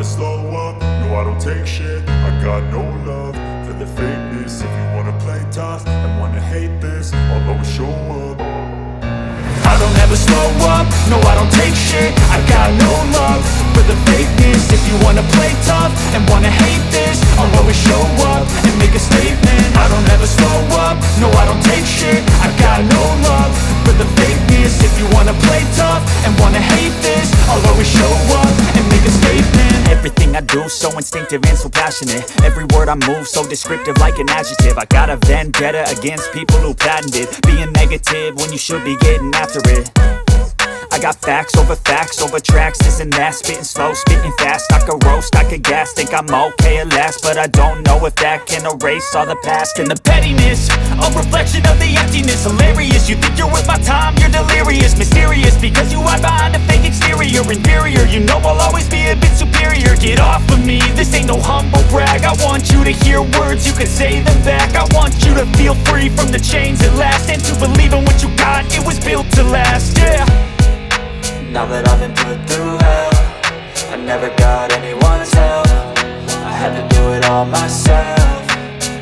slow up, no I don't take shit. I got no love for the fakeness. If you wanna play tough and wanna hate this, I'll always show up. I don't ever slow up, no I don't take shit. I got no love for the fakeness. If you wanna play tough and wanna hate this, I'll always show up and make a statement. I don't ever slow up, no I don't take shit. I got no love for the fakeness. If you wanna play tough and wanna hate this, I'll always show up and make a statement. Everything I do so instinctive and so passionate. Every word I move so descriptive like an adjective. I got a vendetta against people who patented being negative when you should be getting after it. I got facts over tracks, this and that. Spitting slow, spitting fast. I could roast, I could gas. Think I'm okay at last, but I don't know if that can erase all the past. And the pettiness, a reflection of the emptiness. Hilarious, you think you're worth my time, you're delirious. Mysterious, because you hide behind a fake exterior. Inferior, you know I'll always be a bit superior. Get off of me, this ain't no humble brag. I want you to hear words, you can say them back. I want you to feel free from the chains at last, and to believe in what you got, it was built to last, yeah. Now that I've been put through hell, I never got anyone's help. I had to do it all myself.